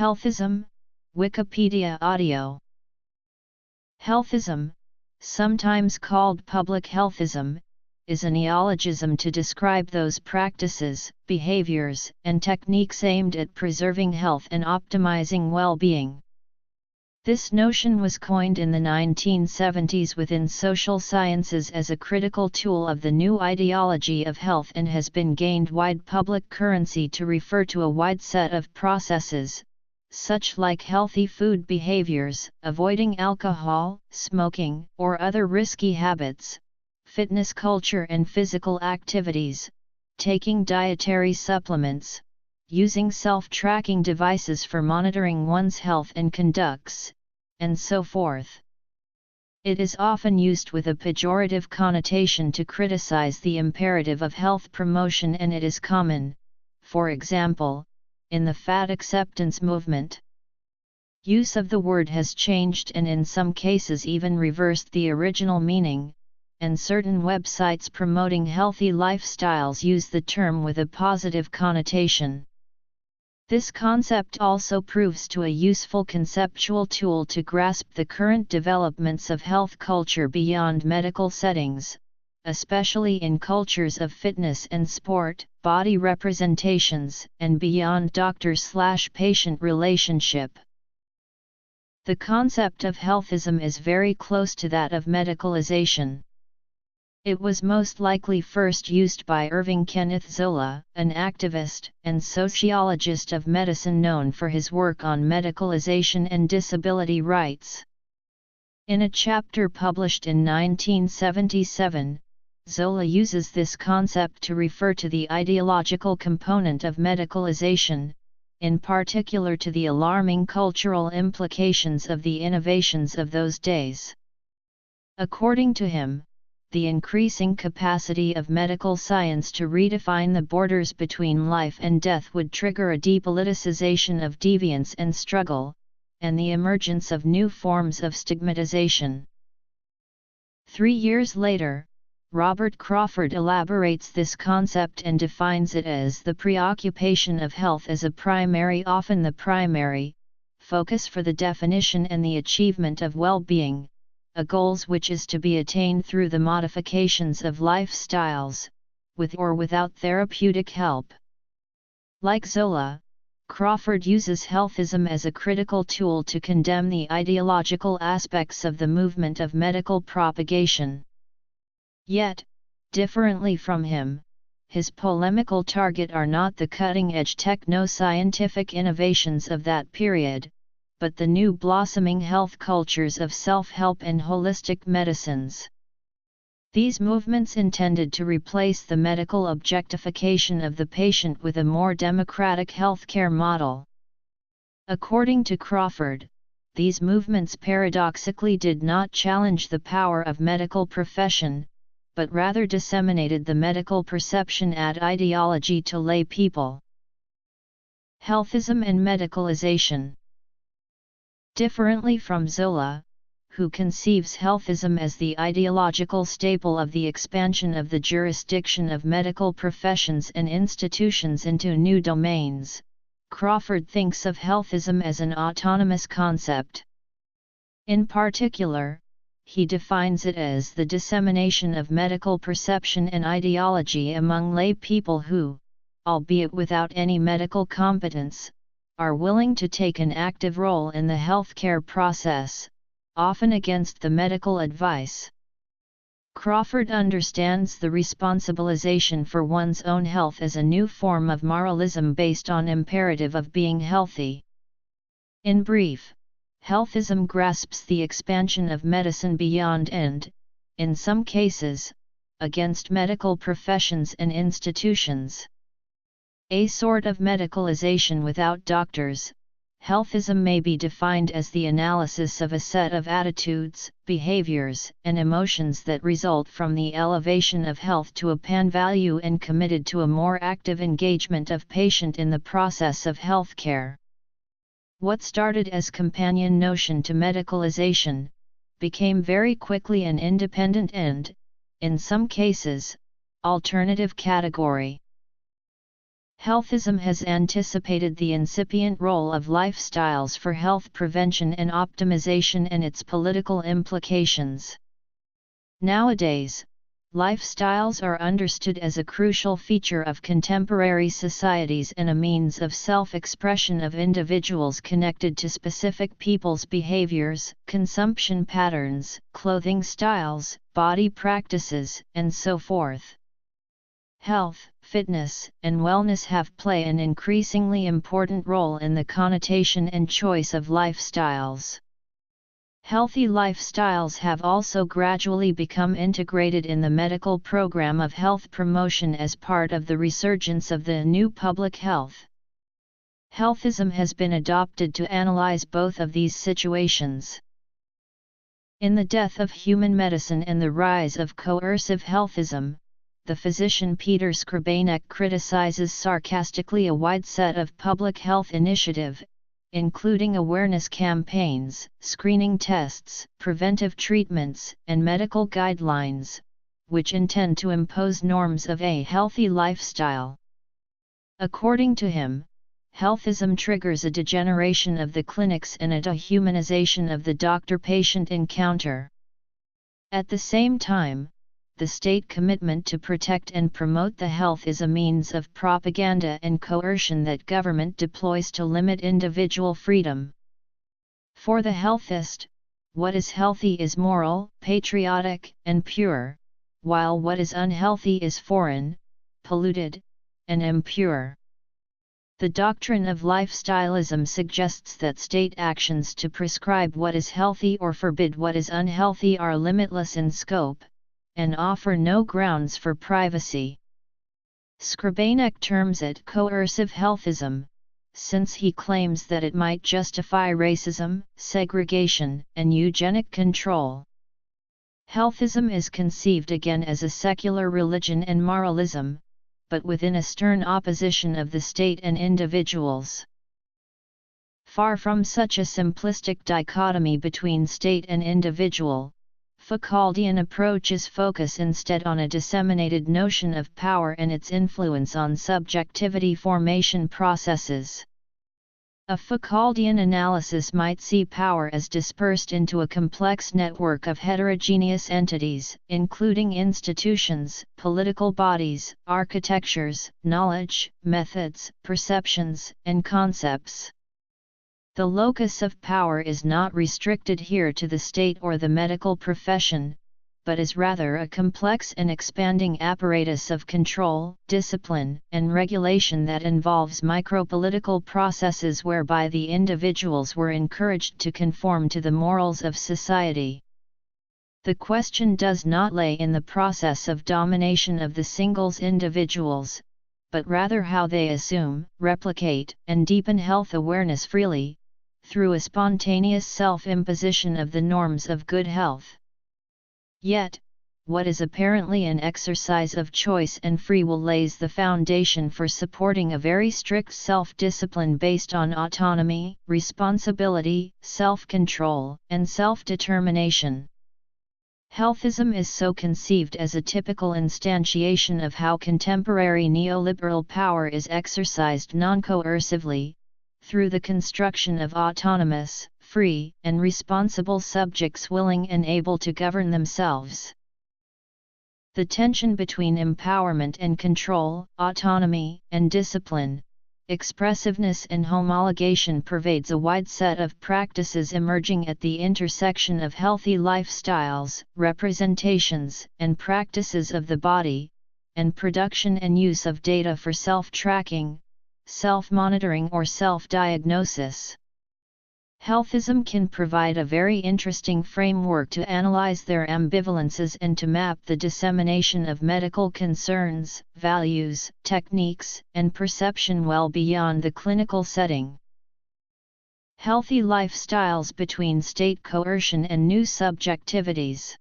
Healthism, Wikipedia audio. Healthism, sometimes called public healthism, is a neologism to describe those practices, behaviors, and techniques aimed at preserving health and optimizing well-being. This notion was coined in the 1970s within social sciences as a critical tool of the new ideology of health and has been gained wide public currency to refer to a wide set of processes, such like healthy food behaviors, avoiding alcohol, smoking, or other risky habits, fitness culture and physical activities, taking dietary supplements, using self-tracking devices for monitoring one's health and conducts, and so forth. It is often used with a pejorative connotation to criticize the imperative of health promotion, and it is common, for example, in the fat acceptance movement. Use of the word has changed and in some cases even reversed the original meaning, and certain websites promoting healthy lifestyles use the term with a positive connotation. This concept also proves to a useful conceptual tool to grasp the current developments of health culture beyond medical settings, especially in cultures of fitness and sport, body representations, and beyond doctor-patient relationship. The concept of healthism is very close to that of medicalization. It was most likely first used by Irving Kenneth Zola, an activist and sociologist of medicine known for his work on medicalization and disability rights. In a chapter published in 1977, Zola uses this concept to refer to the ideological component of medicalization, in particular to the alarming cultural implications of the innovations of those days. According to him, the increasing capacity of medical science to redefine the borders between life and death would trigger a depoliticization of deviance and struggle, and the emergence of new forms of stigmatization. 3 years later, Robert Crawford elaborates this concept and defines it as the preoccupation of health as a primary, often the primary, focus for the definition and the achievement of well-being, a goals which is to be attained through the modifications of lifestyles, with or without therapeutic help. Like Zola, Crawford uses healthism as a critical tool to condemn the ideological aspects of the movement of medical propagation. Yet, differently from him, his polemical target are not the cutting-edge techno-scientific innovations of that period, but the new blossoming health cultures of self-help and holistic medicines. These movements intended to replace the medical objectification of the patient with a more democratic healthcare model. According to Crawford, these movements paradoxically did not challenge the power of medical profession, but rather disseminated the medical perception and ideology to lay people. Healthism and medicalization. Differently from Zola, who conceives healthism as the ideological staple of the expansion of the jurisdiction of medical professions and institutions into new domains, Crawford thinks of healthism as an autonomous concept. In particular, he defines it as the dissemination of medical perception and ideology among lay people who, albeit without any medical competence, are willing to take an active role in the healthcare process, often against the medical advice. Crawford understands the responsibilization for one's own health as a new form of moralism based on imperative of being healthy. In brief, healthism grasps the expansion of medicine beyond and, in some cases, against medical professions and institutions. A sort of medicalization without doctors, healthism may be defined as the analysis of a set of attitudes, behaviors, and emotions that result from the elevation of health to a pan-value and committed to a more active engagement of patient in the process of healthcare. What started as companion notion to medicalization, became very quickly an independent and, in some cases, alternative category. Healthism has anticipated the incipient role of lifestyles for health prevention and optimization and its political implications. Nowadays, lifestyles are understood as a crucial feature of contemporary societies and a means of self-expression of individuals connected to specific people's behaviors, consumption patterns, clothing styles, body practices, and so forth. Health, fitness, and wellness have played an increasingly important role in the connotation and choice of lifestyles. Healthy lifestyles have also gradually become integrated in the medical program of health promotion as part of the resurgence of the new public health. Healthism has been adopted to analyze both of these situations. In The Death of Human Medicine and the Rise of Coercive Healthism, the physician Peter Skribanek criticizes sarcastically a wide set of public health initiatives, including awareness campaigns, screening tests, preventive treatments, and medical guidelines, which intend to impose norms of a healthy lifestyle. According to him, healthism triggers a degeneration of the clinics and a dehumanization of the doctor-patient encounter. At the same time, the state commitment to protect and promote the health is a means of propaganda and coercion that government deploys to limit individual freedom. For the healthist, what is healthy is moral, patriotic, and pure, while what is unhealthy is foreign, polluted, and impure. The doctrine of lifestylism suggests that state actions to prescribe what is healthy or forbid what is unhealthy are limitless in scope, and offer no grounds for privacy. Skribanek terms it coercive healthism, since he claims that it might justify racism, segregation, and eugenic control. Healthism is conceived again as a secular religion and moralism, but within a stern opposition of the state and individuals. Far from such a simplistic dichotomy between state and individual, Foucauldian approaches focus instead on a disseminated notion of power and its influence on subjectivity formation processes. A Foucauldian analysis might see power as dispersed into a complex network of heterogeneous entities, including institutions, political bodies, architectures, knowledge, methods, perceptions, and concepts. The locus of power is not restricted here to the state or the medical profession, but is rather a complex and expanding apparatus of control, discipline, and regulation that involves micropolitical processes whereby the individuals were encouraged to conform to the morals of society. The question does not lay in the process of domination of the singles individuals, but rather how they assume, replicate, and deepen health awareness freely, through a spontaneous self-imposition of the norms of good health. Yet, what is apparently an exercise of choice and free will lays the foundation for supporting a very strict self-discipline based on autonomy, responsibility, self-control, and self-determination. Healthism is so conceived as a typical instantiation of how contemporary neoliberal power is exercised non-coercively, through the construction of autonomous, free, and responsible subjects willing and able to govern themselves. The tension between empowerment and control, autonomy and discipline, expressiveness and homologation pervades a wide set of practices emerging at the intersection of healthy lifestyles, representations, and practices of the body, and production and use of data for self-tracking, self-monitoring or self-diagnosis. Healthism can provide a very interesting framework to analyze their ambivalences and to map the dissemination of medical concerns, values, techniques, and perception well beyond the clinical setting. Healthy lifestyles between state coercion and new subjectivities.